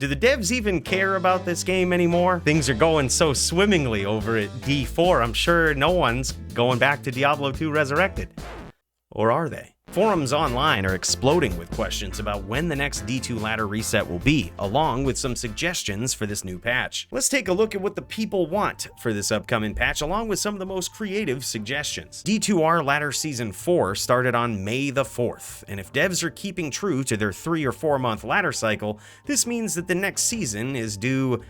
Do the devs even care about this game anymore? Things are going so swimmingly over at D4, I'm sure no one's going back to Diablo 2 Resurrected. Or are they? Forums online are exploding with questions about when the next D2 ladder reset will be, along with some suggestions for this new patch. Let's take a look at what the people want for this upcoming patch, along with some of the most creative suggestions. D2R Ladder Season 4 started on May the 4th, and if devs are keeping true to their 3 or 4 month ladder cycle, this means that the next season is due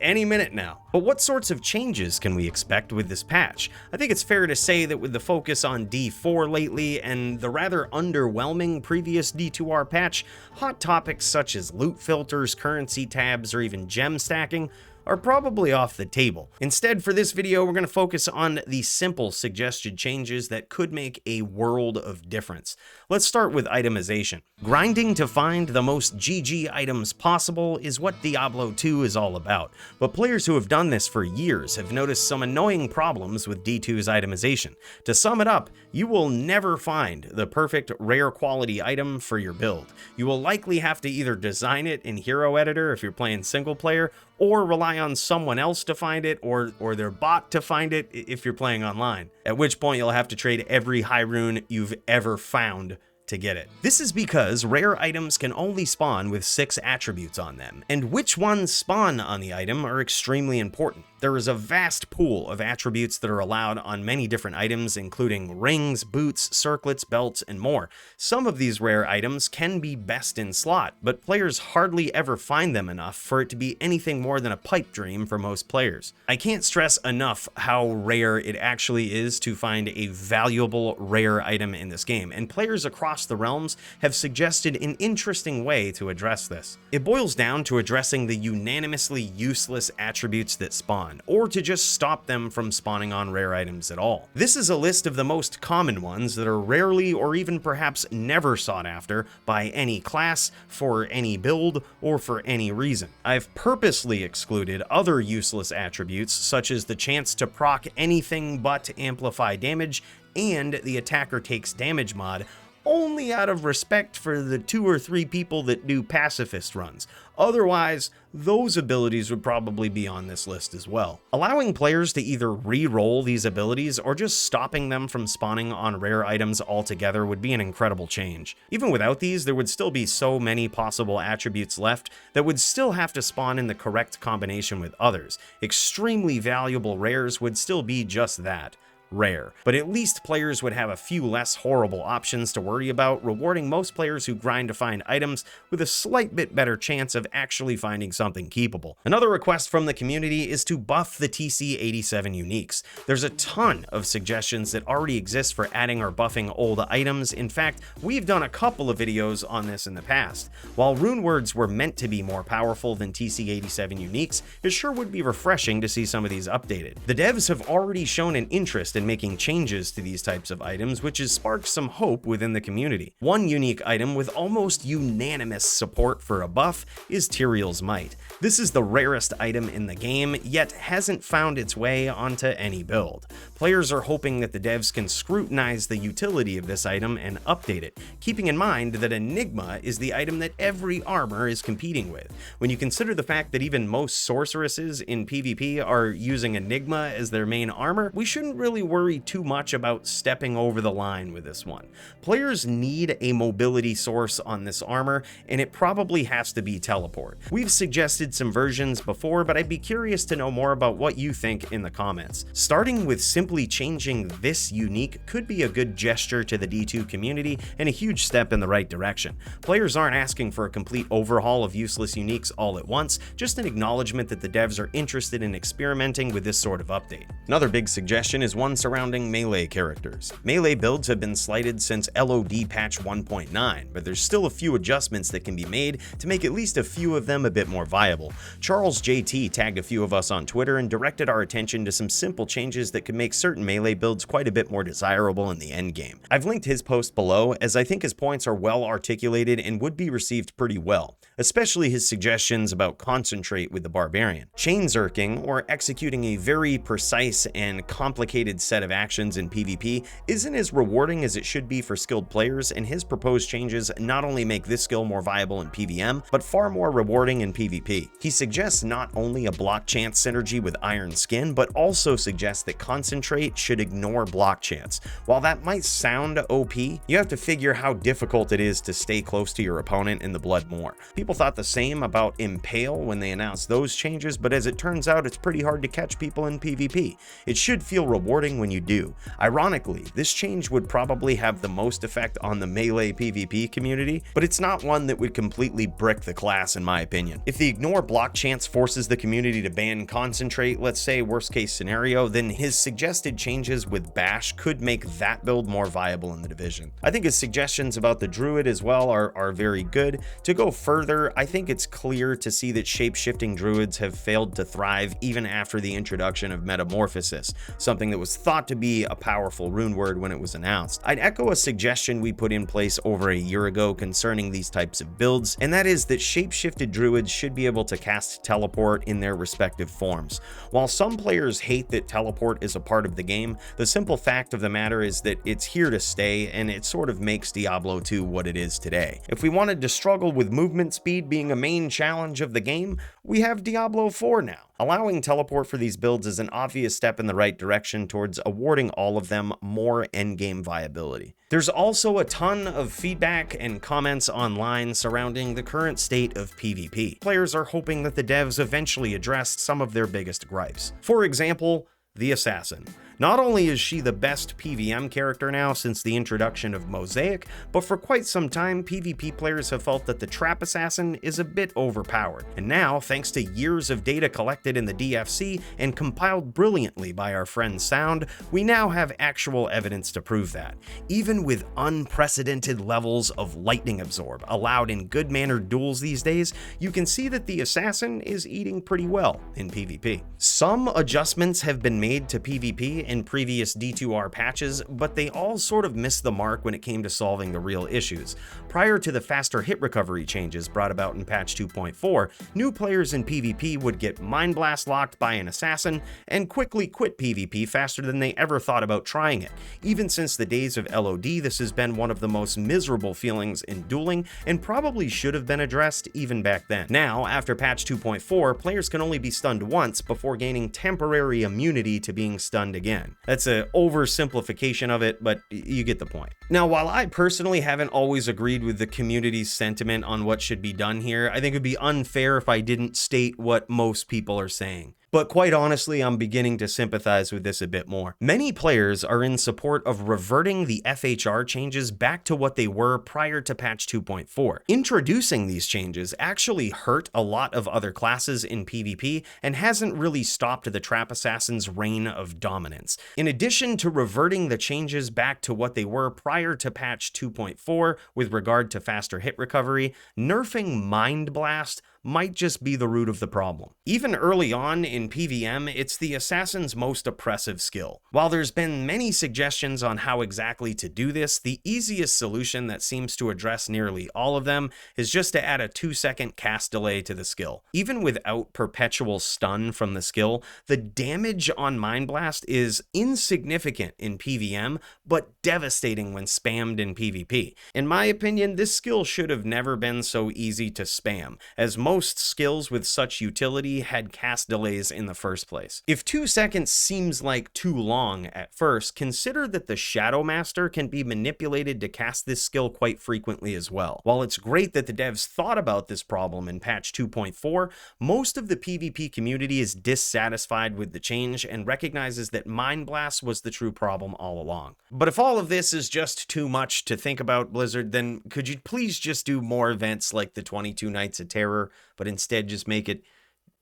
any minute now. But what sorts of changes can we expect with this patch? I think it's fair to say that with the focus on D4 lately and the rather underwhelming previous D2R patch, hot topics such as loot filters, currency tabs, or even gem stacking are probably off the table. Instead, for this video, we're going to focus on the simple suggested changes that could make a world of difference. Let's start with itemization. Grinding to find the most GG items possible is what Diablo 2 is all about, but players who have done this for years have noticed some annoying problems with D2's itemization. To sum it up, you will never find the perfect rare quality item for your build. You will likely have to either design it in Hero Editor if you're playing single player, or rely on someone else to find it, or their bot to find it if you're playing online. At which point you'll have to trade every high rune you've ever found to get it. This is because rare items can only spawn with 6 attributes on them, and which ones spawn on the item are extremely important. There is a vast pool of attributes that are allowed on many different items, including rings, boots, circlets, belts, and more. Some of these rare items can be best in slot, but players hardly ever find them enough for it to be anything more than a pipe dream for most players. I can't stress enough how rare it actually is to find a valuable rare item in this game, and players across the realms have suggested an interesting way to address this. It boils down to addressing the unanimously useless attributes that spawn, or to just stop them from spawning on rare items at all. This is a list of the most common ones that are rarely or even perhaps never sought after by any class, for any build, or for any reason. I've purposely excluded other useless attributes such as the chance to proc anything but amplify damage and the attacker takes damage mod, only out of respect for the 2 or 3 people that do pacifist runs. Otherwise, those abilities would probably be on this list as well. Allowing players to either re-roll these abilities or just stopping them from spawning on rare items altogether would be an incredible change. Even without these, there would still be so many possible attributes left that would still have to spawn in the correct combination with others. Extremely valuable rares would still be just that. Rare, but at least players would have a few less horrible options to worry about, rewarding most players who grind to find items with a slight bit better chance of actually finding something keepable. Another request from the community is to buff the TC87 Uniques. There's a ton of suggestions that already exist for adding or buffing old items. In fact, we've done a couple of videos on this in the past. While rune words were meant to be more powerful than TC87 Uniques, it sure would be refreshing to see some of these updated. The devs have already shown an interest in making changes to these types of items, which has sparked some hope within the community. One unique item with almost unanimous support for a buff is Tyrael's Might. This is the rarest item in the game, yet hasn't found its way onto any build. Players are hoping that the devs can scrutinize the utility of this item and update it, keeping in mind that Enigma is the item that every armor is competing with. When you consider the fact that even most sorceresses in PvP are using Enigma as their main armor, we shouldn't really worry too much about stepping over the line with this one. Players need a mobility source on this armor, and it probably has to be teleport. We've suggested some versions before, but I'd be curious to know more about what you think in the comments. Starting with simply changing this unique could be a good gesture to the D2 community and a huge step in the right direction. Players aren't asking for a complete overhaul of useless uniques all at once, just an acknowledgement that the devs are interested in experimenting with this sort of update. Another big suggestion is one surrounding melee characters. Melee builds have been slighted since LOD patch 1.9, but there's still a few adjustments that can be made to make at least a few of them a bit more viable. CharlesJT tagged a few of us on Twitter and directed our attention to some simple changes that could make certain melee builds quite a bit more desirable in the endgame. I've linked his post below, as I think his points are well articulated and would be received pretty well, especially his suggestions about concentrate with the barbarian. Chain zerking, or executing a very precise and complicated set of actions in PvP isn't as rewarding as it should be for skilled players, and his proposed changes not only make this skill more viable in PvM, but far more rewarding in PvP. He suggests not only a block chance synergy with Iron Skin, but also suggests that Concentrate should ignore block chance. While that might sound OP, you have to figure how difficult it is to stay close to your opponent in the blood more. People thought the same about Impale when they announced those changes, but as it turns out, it's pretty hard to catch people in PvP. It should feel rewarding when you do. Ironically, this change would probably have the most effect on the melee PvP community, but it's not one that would completely brick the class in my opinion. If the ignore block chance forces the community to ban Concentrate, let's say worst case scenario, then his suggested changes with Bash could make that build more viable in the division. I think his suggestions about the Druid as well are very good. To go further, I think it's clear to see that shape-shifting Druids have failed to thrive even after the introduction of Metamorphosis, something that was thought to be a powerful rune word when it was announced. I'd echo a suggestion we put in place over a year ago concerning these types of builds, and that is that shape-shifted Druids should be able to cast Teleport in their respective forms. While some players hate that Teleport is a part of the game, the simple fact of the matter is that it's here to stay, and it sort of makes Diablo 2 what it is today. If we wanted to struggle with movement speed being a main challenge of the game, we have Diablo 4 now. Allowing Teleport for these builds is an obvious step in the right direction towards awarding all of them more endgame viability. There's also a ton of feedback and comments online surrounding the current state of PvP. Players are hoping that the devs eventually address some of their biggest gripes. For example, the Assassin. Not only is she the best PvM character now since the introduction of Mosaic, but for quite some time, PvP players have felt that the Trap Assassin is a bit overpowered. And now, thanks to years of data collected in the DFC and compiled brilliantly by our friend Sound, we now have actual evidence to prove that. Even with unprecedented levels of Lightning Absorb allowed in good-mannered duels these days, you can see that the Assassin is eating pretty well in PvP. Some adjustments have been made to PvP in previous D2R patches, but they all sort of missed the mark when it came to solving the real issues. Prior to the faster hit recovery changes brought about in patch 2.4, new players in PvP would get Mind Blast locked by an assassin and quickly quit PvP faster than they ever thought about trying it. Even since the days of LOD, this has been one of the most miserable feelings in dueling and probably should have been addressed even back then. Now, after patch 2.4, players can only be stunned once before gaining temporary immunity to being stunned again. That's an oversimplification of it, but you get the point. Now, while I personally haven't always agreed with the community's sentiment on what should be done here, I think it would be unfair if I didn't state what most people are saying. But quite honestly, I'm beginning to sympathize with this a bit more. Many players are in support of reverting the FHR changes back to what they were prior to patch 2.4. Introducing these changes actually hurt a lot of other classes in PvP and hasn't really stopped the Trap Assassin's reign of dominance. In addition to reverting the changes back to what they were prior to patch 2.4 with regard to faster hit recovery, nerfing Mind Blast might just be the root of the problem. Even early on in PvM, it's the Assassin's most oppressive skill. While there's been many suggestions on how exactly to do this, the easiest solution that seems to address nearly all of them is just to add a 2-second cast delay to the skill. Even without perpetual stun from the skill, the damage on Mind Blast is insignificant in PvM, but devastating when spammed in PvP. In my opinion, this skill should have never been so easy to spam, as most skills with such utility had cast delays in the first place. If 2 seconds seems like too long at first, consider that the Shadow Master can be manipulated to cast this skill quite frequently as well. While it's great that the devs thought about this problem in patch 2.4, most of the PvP community is dissatisfied with the change and recognizes that Mind Blast was the true problem all along. But if all of this is just too much to think about, Blizzard, then could you please just do more events like the 22 Nights of Terror, but instead just make it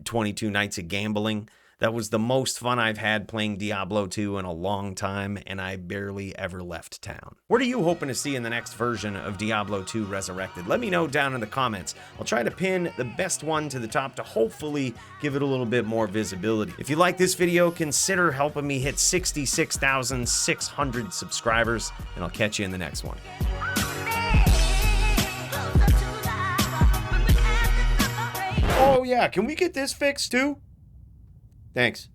22 Nights of Gambling? That was the most fun I've had playing Diablo 2 in a long time, and I barely ever left town. What are you hoping to see in the next version of Diablo 2 Resurrected? Let me know down in the comments. I'll try to pin the best one to the top to hopefully give it a little bit more visibility. If you like this video, consider helping me hit 66,600 subscribers, and I'll catch you in the next one. Oh yeah, can we get this fixed too? Thanks.